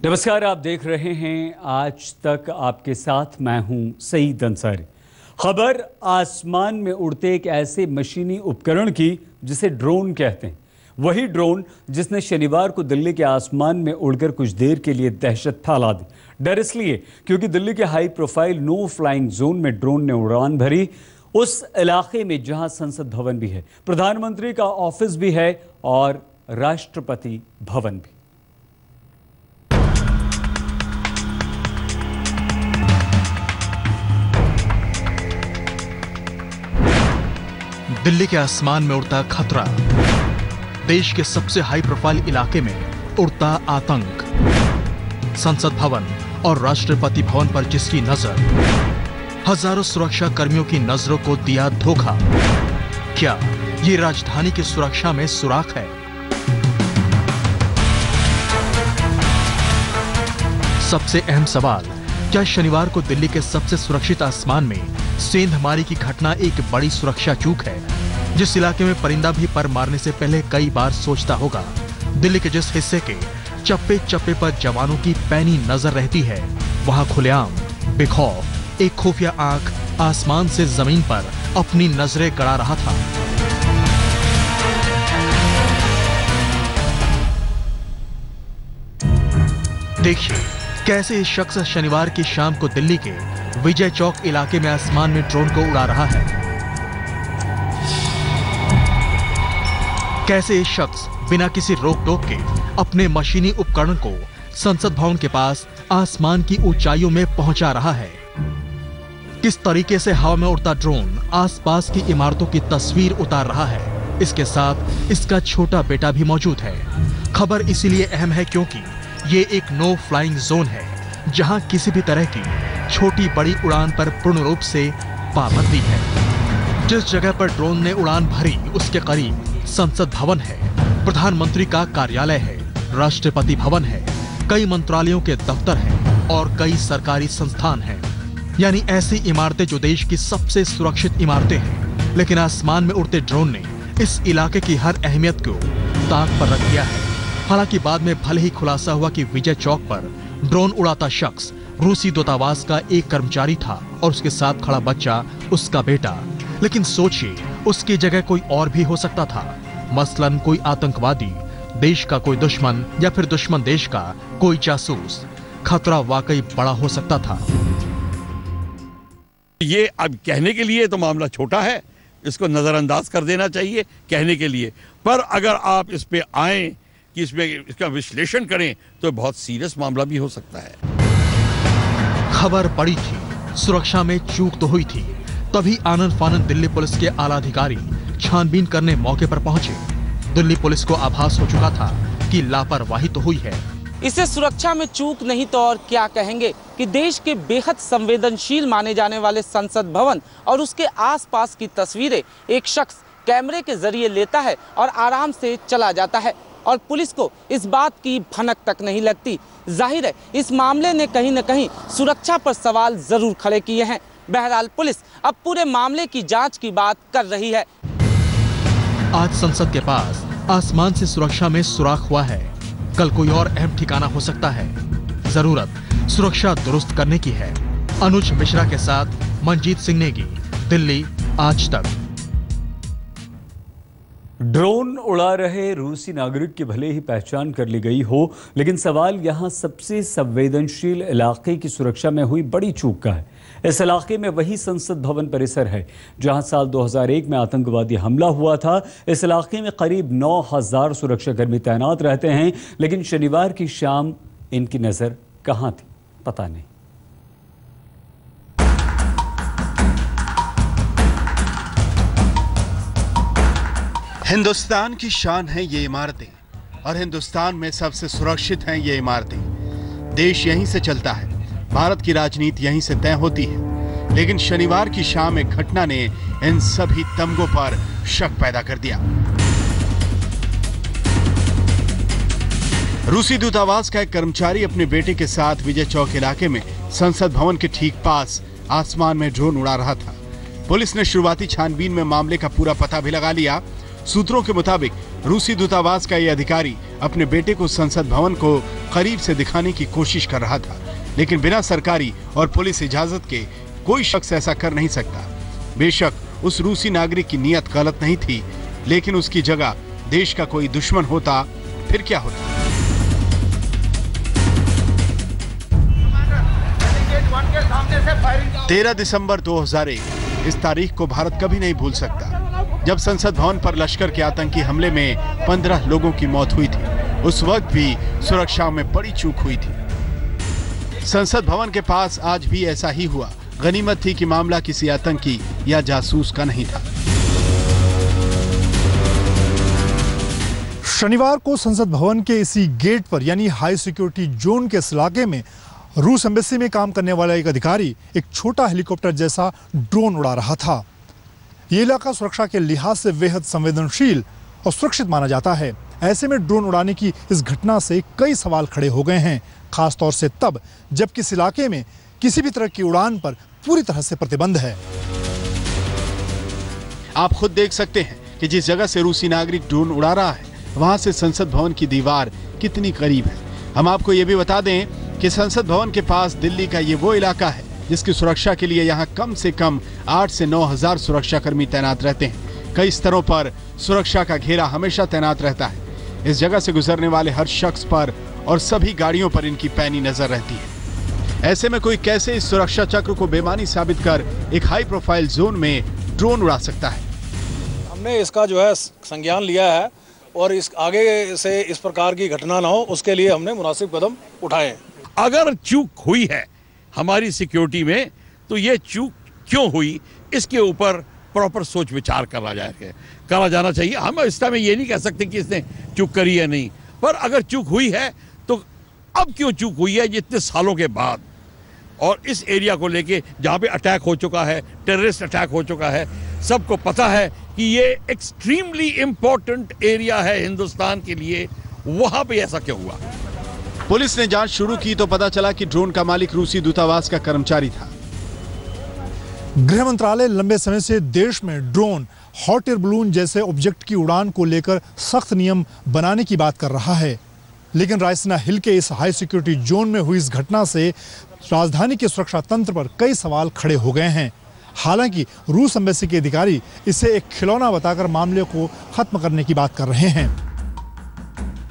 नमस्कार, आप देख रहे हैं आज तक। आपके साथ मैं हूं सईद अंसारी। खबर आसमान में उड़ते एक ऐसे मशीनी उपकरण की जिसे ड्रोन कहते हैं। वही ड्रोन जिसने शनिवार को दिल्ली के आसमान में उड़कर कुछ देर के लिए दहशत फैला दी। डर इसलिए क्योंकि दिल्ली के high profile no flying zone में ड्रोन ने उड़ान भरी, उस इलाके में जहां संसद भवन भी है, प्रधानमंत्री का ऑफिस भी है और राष्ट्रपति भवन भी। दिल्ली के आसमान में उड़ता खतरा, देश के सबसे हाई प्रोफाइल इलाके में उड़ता आतंक, संसद भवन और राष्ट्रपति भवन पर जिसकी नजर, हजारों सुरक्षा कर्मियों की नजरों को दिया धोखा। क्या ये राजधानी की सुरक्षा में सुराख है? सबसे अहम सवाल, क्या शनिवार को दिल्ली के सबसे सुरक्षित आसमान में सेंधमारी की घटना एक बड़ी सुरक्षा चूक है? जिस इलाके में परिंदा भी पर मारने से पहले कई बार सोचता होगा, दिल्ली के जिस हिस्से के चप्पे चप्पे पर जवानों की पैनी नजर रहती है, वहां खुलेआम बेखौफ एक खुफिया आंख आसमान से जमीन पर अपनी नजरें गड़ा रहा था। देखिए कैसे इस शख्स शनिवार की शाम को दिल्ली के विजय चौक इलाके में आसमान में ड्रोन को उड़ा रहा है। कैसे इस शख्स बिना किसी रोक टोक के अपने मशीनी उपकरण को संसद भवन के पास आसमान की ऊंचाइयों में पहुंचा रहा है। किस तरीके से हवा में उड़ता ड्रोन आसपास की इमारतों की तस्वीर उतार रहा है। इसके साथ इसका छोटा बेटा भी मौजूद है। खबर इसीलिए अहम है क्योंकि ये एक नो फ्लाइंग जोन है, जहां किसी भी तरह की छोटी बड़ी उड़ान पर पूर्ण रूप से पाबंदी है। जिस जगह पर ड्रोन ने उड़ान भरी उसके करीब संसद भवन है, प्रधानमंत्री का कार्यालय है, राष्ट्रपति भवन है, कई मंत्रालयों के दफ्तर हैं और कई सरकारी संस्थान हैं। यानी ऐसी इमारतें जो देश की सबसे सुरक्षित इमारतें हैं। लेकिन आसमान में उड़ते ड्रोन ने इस इलाके की हर अहमियत को ताक पर रख दिया है। हालांकि बाद में भले ही खुलासा हुआ कि विजय चौक पर ड्रोन उड़ाता शख्स रूसी दूतावास का एक कर्मचारी था और उसके साथ खड़ा बच्चा उसका बेटा। लेकिन सोचिए, उसकी जगह कोई और भी हो सकता था। मसलन कोई आतंकवादी, देश का कोई दुश्मन या फिर दुश्मन देश का कोई जासूस। खतरा वाकई बड़ा हो सकता था। ये अब कहने के लिए तो मामला छोटा है, इसको नजरअंदाज कर देना चाहिए कहने के लिए, पर अगर आप इस पे आए कि इसका विश्लेषण करें तो बहुत सीरियस मामला भी हो सकता है। खबर पड़ी थी, सुरक्षा में चूक तो हुई थी, तभी आनंद फानंद दिल्ली पुलिस के आला अधिकारी छानबीन करने मौके पर पहुंचे। दिल्ली पुलिस को आभास हो चुका था कि लापरवाही तो हुई है। इसे सुरक्षा में चूक नहीं तो और क्या कहेंगे कि देश के बेहद संवेदनशील माने जाने वाले संसद भवन और उसके आसपास की तस्वीरें एक शख्स कैमरे के जरिए लेता है और आराम से चला जाता है और पुलिस को इस बात की भनक तक नहीं लगती। जाहिर है इस मामले ने कहीं न कहीं सुरक्षा पर सवाल जरूर खड़े किए हैं। बहरहाल पुलिस अब पूरे मामले की जांच की बात कर रही है। आज संसद के पास आसमान से सुरक्षा में सुराख हुआ है, कल कोई और अहम ठिकाना हो सकता है। जरूरत सुरक्षा दुरुस्त करने की है। अनुज मिश्रा के साथ मनजीत सिंह नेगी, दिल्ली आज तक। ड्रोन उड़ा रहे रूसी नागरिक की भले ही पहचान कर ली गई हो, लेकिन सवाल यहां सबसे संवेदनशील इलाके की सुरक्षा में हुई बड़ी चूक का है। इस इलाके में वही संसद भवन परिसर है जहां साल 2001 में आतंकवादी हमला हुआ था। इस इलाके में करीब 9000 सुरक्षाकर्मी तैनात रहते हैं, लेकिन शनिवार की शाम इनकी नजर कहां थी पता नहीं। हिंदुस्तान की शान है ये इमारतें और हिंदुस्तान में सबसे सुरक्षित हैं ये इमारतें। देश यहीं से चलता है, भारत की राजनीति यहीं से तय होती है। लेकिन शनिवार की शाम एक घटना ने इन सभी तमगों पर शक पैदा कर दिया। रूसी दूतावास का एक कर्मचारी अपने बेटे के साथ विजय चौक इलाके में संसद भवन के ठीक पास आसमान में ड्रोन उड़ा रहा था। पुलिस ने शुरुआती छानबीन में मामले का पूरा पता भी लगा लिया। सूत्रों के मुताबिक रूसी दूतावास का यह अधिकारी अपने बेटे को संसद भवन को करीब से दिखाने की कोशिश कर रहा था, लेकिन बिना सरकारी और पुलिस इजाजत के कोई शख्स ऐसा कर नहीं सकता। बेशक उस रूसी नागरिक की नीयत गलत नहीं थी, लेकिन उसकी जगह देश का कोई दुश्मन होता फिर क्या होता। 13 दिसंबर 2001 इस तारीख को भारत कभी नहीं भूल सकता, जब संसद भवन पर लश्कर के आतंकी हमले में 15 लोगों की मौत हुई थी। उस वक्त भी सुरक्षा में बड़ी चूक हुई थी। संसद भवन के पास आज भी ऐसा ही हुआ। गनीमत थी कि मामला किसी आतंकी या जासूस का नहीं था। शनिवार को संसद भवन के इसी गेट पर यानी हाई सिक्योरिटी जोन के इस इलाके में रूस एम्बेसी में काम करने वाला एक अधिकारी एक छोटा हेलीकॉप्टर जैसा ड्रोन उड़ा रहा था। ये इलाका सुरक्षा के लिहाज से बेहद संवेदनशील और सुरक्षित माना जाता है। ऐसे में ड्रोन उड़ाने की इस घटना से कई सवाल खड़े हो गए हैं, खासतौर से तब जब किसी इलाके में किसी भी तरह की उड़ान पर पूरी तरह से प्रतिबंध है। आप खुद देख सकते हैं कि जिस जगह से रूसी नागरिक ड्रोन उड़ा रहा है, वहां से संसद भवन की दीवार कितनी करीब है। हम आपको ये भी बता दें कि संसद भवन के पास दिल्ली का ये वो इलाका है जिसकी सुरक्षा के लिए यहाँ कम से कम 8 से 9 हजार सुरक्षाकर्मी तैनात रहते हैं। कई स्तरों पर सुरक्षा का घेरा हमेशा तैनात रहता है। इस जगह से गुजरने वाले हर शख्स पर और सभी गाड़ियों पर इनकी पैनी नजर रहती है। ऐसे में कोई कैसे इस सुरक्षा चक्र को बेमानी साबित कर एक हाई प्रोफाइल जोन में ड्रोन उड़ा सकता है। हमने इसका जो है संज्ञान लिया है और इस आगे से इस प्रकार की घटना ना हो, उसके लिए हमने मुनासिब कदम उठाए। अगर चूक हुई है हमारी सिक्योरिटी में, तो ये चूक क्यों हुई, इसके ऊपर प्रॉपर सोच विचार करा जाना चाहिए। हम इस टाइम ये नहीं कह सकते कि इसने चूक करी है नहीं, पर अगर चूक हुई है तो अब क्यों चूक हुई है इतने सालों के बाद। और इस एरिया को लेके जहाँ पे अटैक हो चुका है, टेररिस्ट अटैक हो चुका है, सबको पता है कि ये एक्सट्रीमली इंपॉर्टेंट एरिया है हिंदुस्तान के लिए, वहां पे ऐसा क्यों हुआ। पुलिस ने जांच शुरू की तो पता चला कि ड्रोन का मालिक रूसी दूतावास का कर्मचारी था। गृह मंत्रालय लंबे समय से देश में ड्रोन, हॉट एयर बलून जैसे ऑब्जेक्ट की उड़ान को लेकर सख्त नियम बनाने की बात कर रहा है, लेकिन रायसीना हिल के इस हाई सिक्योरिटी जोन में हुई इस घटना से राजधानी के सुरक्षा तंत्र पर कई सवाल खड़े हो गए हैं। हालांकि रूस एम्बेसी के अधिकारी इसे एक खिलौना बताकर मामले को खत्म करने की बात कर रहे हैं।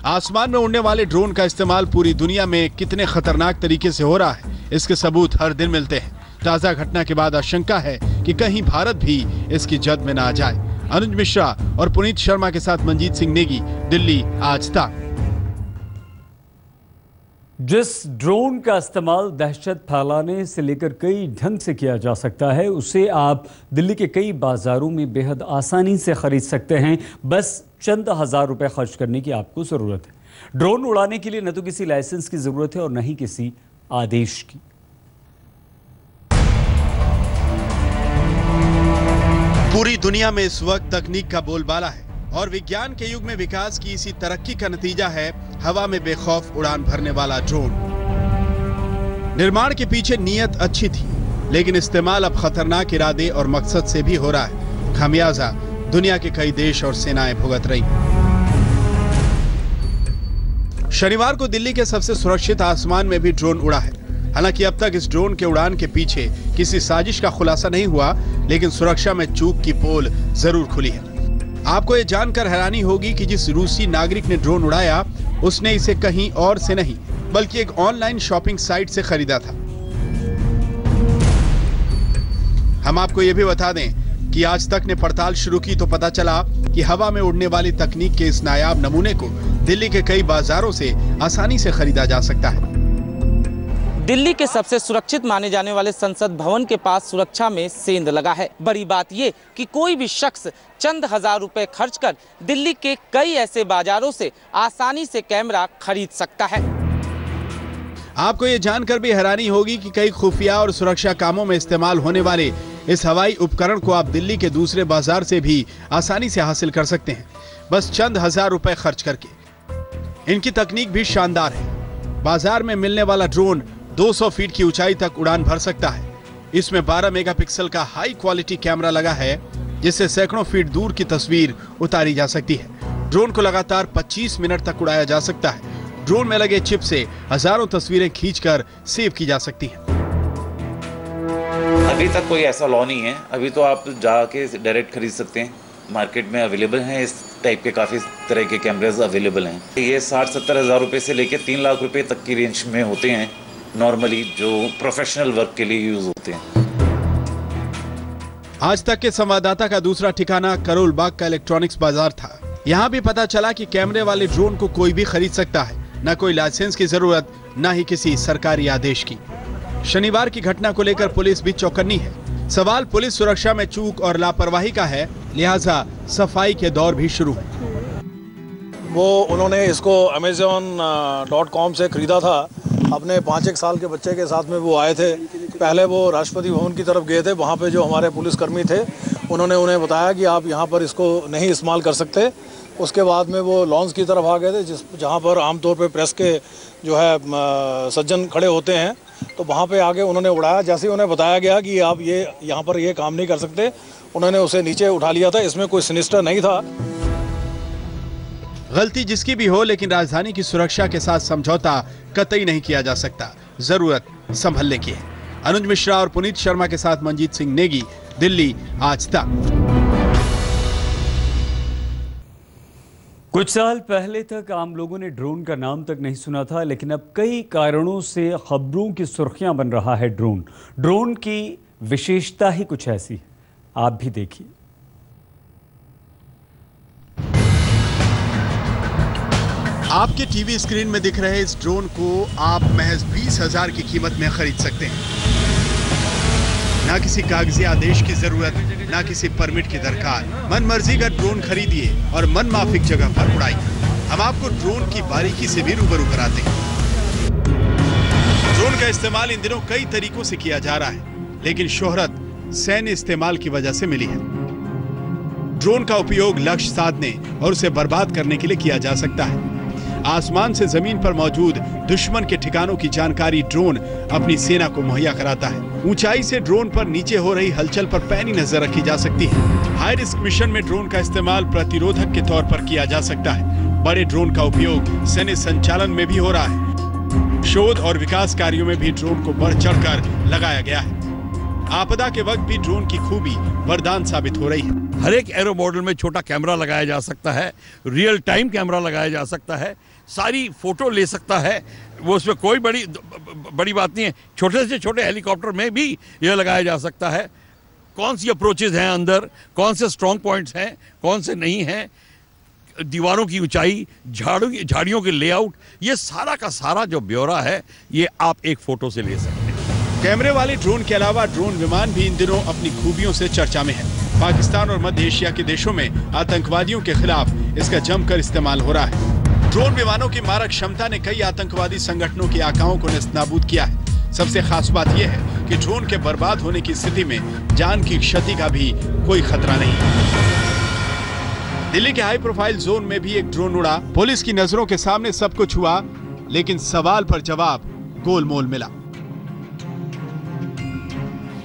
आसमान में उड़ने वाले ड्रोन का इस्तेमाल पूरी दुनिया में कितने खतरनाक तरीके से हो रहा है, इसके सबूत हर दिन मिलते हैं। ताजा घटना के बाद आशंका है कि कहीं भारत भी इसकी जद में ना आ जाए। अनुज मिश्रा और पुनीत शर्मा के साथ मंजीत सिंह नेगी, दिल्ली आज तक। जिस ड्रोन का इस्तेमाल दहशत फैलाने से लेकर कई ढंग से किया जा सकता है, उसे आप दिल्ली के कई बाजारों में बेहद आसानी से खरीद सकते हैं। बस चंद हजार रुपए खर्च करने की आपको ज़रूरत है। ड्रोन उड़ाने के लिए न तो किसी लाइसेंस की ज़रूरत है और न ही किसी आदेश की। पूरी दुनिया में इस वक्त तकनीक का बोलबाला है और विज्ञान के युग में विकास की इसी तरक्की का नतीजा है हवा में बेखौफ उड़ान भरने वाला ड्रोन। निर्माण के पीछे नीयत अच्छी थी, लेकिन इस्तेमाल अब खतरनाक इरादे और मकसद से भी हो रहा है। खामियाजा दुनिया के कई देश और सेनाएं भुगत रही। शनिवार को दिल्ली के सबसे सुरक्षित आसमान में भी ड्रोन उड़ा है। हालांकि अब तक इस ड्रोन के उड़ान के पीछे किसी साजिश का खुलासा नहीं हुआ, लेकिन सुरक्षा में चूक की पोल जरूर खुली है। आपको ये जानकर हैरानी होगी कि जिस रूसी नागरिक ने ड्रोन उड़ाया, उसने इसे कहीं और से नहीं बल्कि एक ऑनलाइन शॉपिंग साइट से खरीदा था। हम आपको ये भी बता दें कि आज तक ने पड़ताल शुरू की तो पता चला कि हवा में उड़ने वाली तकनीक के इस नायाब नमूने को दिल्ली के कई बाजारों से आसानी से खरीदा जा सकता है। दिल्ली के सबसे सुरक्षित माने जाने वाले संसद भवन के पास सुरक्षा में सेंध लगा है। बड़ी बात ये कि कोई भी शख्स चंद हजार रुपए खर्च कर दिल्ली के कई ऐसे बाजारों से आसानी से कैमरा खरीद सकता है। आपको ये जानकर भी हैरानी होगी कि कई खुफिया और सुरक्षा कामों में इस्तेमाल होने वाले इस हवाई उपकरण को आप दिल्ली के दूसरे बाजार से भी आसानी से हासिल कर सकते हैं, बस चंद हजार रुपए खर्च करके। इनकी तकनीक भी शानदार है। बाजार में मिलने वाला ड्रोन 200 फीट की ऊंचाई तक उड़ान भर सकता है। इसमें 12 मेगापिक्सल का हाई क्वालिटी कैमरा लगा है, जिससे सैकड़ों फीट दूर की तस्वीर उतारी जा सकती है। ड्रोन को लगातार 25 मिनट तक उड़ाया जा सकता है। ड्रोन में लगे चिप से हजारों तस्वीरें खींचकर सेव की जा सकती हैं। अभी तक कोई ऐसा लॉ नहीं है, अभी तो आप जाके डायरेक्ट खरीद सकते हैं, मार्केट में अवेलेबल हैं। इस टाइप के काफ़ी तरह के कैमरेज अवेलेबल हैं। ये 60-70 हज़ार रुपये से लेकर 3 लाख रुपए तक की रेंज में होते हैं नॉर्मली, जो प्रोफेशनल वर्क के लिए यूज होते हैं। आज तक के संवाददाता का दूसरा ठिकाना करोल बाग का इलेक्ट्रॉनिक्स बाजार था। यहाँ भी पता चला कि कैमरे वाले ड्रोन को कोई भी खरीद सकता है, न कोई लाइसेंस की जरूरत, न ही किसी सरकारी आदेश की। शनिवार की घटना को लेकर पुलिस भी चौकन्नी है। सवाल पुलिस सुरक्षा में चूक और लापरवाही का है, लिहाजा सफाई के दौर भी शुरू है। वो उन्होंने इसको Amazon.com से खरीदा था। अपने 5-1 साल के बच्चे के साथ में वो आए थे। पहले वो राष्ट्रपति भवन की तरफ गए थे। वहाँ पे जो हमारे पुलिसकर्मी थे उन्होंने उन्हें बताया कि आप यहाँ पर इसको नहीं इस्तेमाल कर सकते। उसके बाद में वो लॉन्स की तरफ आ गए थे, जहाँ पर आमतौर पे प्रेस के जो है सज्जन खड़े होते हैं, तो वहाँ पे आगे उन्होंने उड़ाया। जैसे ही उन्हें बताया गया कि आप ये यहाँ पर ये काम नहीं कर सकते, उन्होंने उसे नीचे उठा लिया था। इसमें कोई सिनिस्टर नहीं था। गलती जिसकी भी हो, लेकिन राजधानी की सुरक्षा के साथ समझौता कतई नहीं किया जा सकता। जरूरत संभलने की है। अनुज मिश्रा और पुनीत शर्मा के साथ मंजीत सिंह नेगी, दिल्ली आज तक। कुछ साल पहले तक आम लोगों ने ड्रोन का नाम तक नहीं सुना था, लेकिन अब कई कारणों से खबरों की सुर्खियां बन रहा है ड्रोन। ड्रोन की विशेषता ही कुछ ऐसी है, आप भी देखिए। आपके टीवी स्क्रीन में दिख रहे इस ड्रोन को आप महज 20,000 की कीमत में खरीद सकते हैं। ना किसी कागजी आदेश की जरूरत, ना किसी परमिट की दरकार। मन मर्जी का ड्रोन खरीदिए और मन माफिक जगह पर उड़ाइए। हम आपको ड्रोन की बारीकी से भी रूबरू कराते हैं। ड्रोन का इस्तेमाल इन दिनों कई तरीकों से किया जा रहा है, लेकिन शोहरत सैन्य इस्तेमाल की वजह से मिली है। ड्रोन का उपयोग लक्ष्य साधने और उसे बर्बाद करने के लिए किया जा सकता है। आसमान से जमीन पर मौजूद दुश्मन के ठिकानों की जानकारी ड्रोन अपनी सेना को मुहैया कराता है। ऊंचाई से ड्रोन पर नीचे हो रही हलचल पर पैनी नजर रखी जा सकती है। हाई रिस्क मिशन में ड्रोन का इस्तेमाल प्रतिरोधक के तौर पर किया जा सकता है। बड़े ड्रोन का उपयोग सैन्य संचालन में भी हो रहा है। शोध और विकास कार्यों में भी ड्रोन को बढ़ चढ़कर लगाया गया है। आपदा के वक्त भी ड्रोन की खूबी वरदान साबित हो रही है। हर एक एरो मॉडल में छोटा कैमरा लगाया जा सकता है, रियल टाइम कैमरा लगाया जा सकता है, सारी फोटो ले सकता है। वो उसमें कोई बड़ी बात नहीं है। छोटे से छोटे हेलीकॉप्टर में भी यह लगाया जा सकता है। कौन सी अप्रोचेज हैं अंदर, कौन से स्ट्रॉन्ग पॉइंट्स हैं, कौन से नहीं हैं, दीवारों की ऊंचाई, झाड़ियों के लेआउट, ये सारा का सारा जो ब्यौरा है ये आप एक फोटो से ले सकते हैं। कैमरे वाले ड्रोन के अलावा ड्रोन विमान भी इन दिनों अपनी खूबियों से चर्चा में है। पाकिस्तान और मध्य एशिया के देशों में आतंकवादियों के खिलाफ इसका जमकर इस्तेमाल हो रहा है। ड्रोन विमानों की मारक क्षमता ने कई आतंकवादी संगठनों के आकाओं को नेस्तनाबूद किया है। सबसे खास बात यह है कि ड्रोन के बर्बाद होने की स्थिति में जान की क्षति का भी कोई खतरा नहीं। दिल्ली के हाई प्रोफाइल जोन में भी एक ड्रोन उड़ा। पुलिस की नजरों के सामने सब कुछ हुआ, लेकिन सवाल पर जवाब गोलमोल मिला।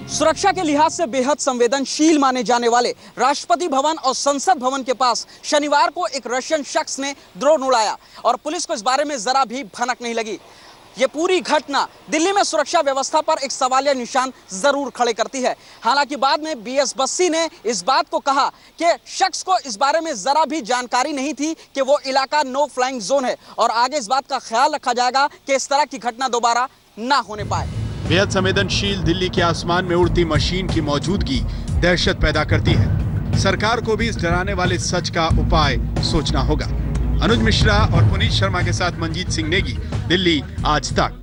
सुरक्षा के लिहाज से बेहद संवेदनशील माने जाने वाले राष्ट्रपति भवन और संसद भवन के पास शनिवार को एक रशियन शख्स ने ड्रोन उड़ाया और पुलिस को इस बारे में जरा भी भनक नहीं लगी। ये पूरी घटना दिल्ली में सुरक्षा व्यवस्था पर एक सवालिया निशान जरूर खड़े करती है। हालांकि बाद में BS बस्सी ने इस बात को कहा कि शख्स को इस बारे में जरा भी जानकारी नहीं थी कि वो इलाका नो फ्लाइंग जोन है और आगे इस बात का ख्याल रखा जाएगा कि इस तरह की घटना दोबारा ना होने पाए। बेहद संवेदनशील दिल्ली के आसमान में उड़ती मशीन की मौजूदगी दहशत पैदा करती है। सरकार को भी इस डराने वाले सच का उपाय सोचना होगा। अनुज मिश्रा और पुनीत शर्मा के साथ मंजीत सिंह नेगी, दिल्ली आज तक।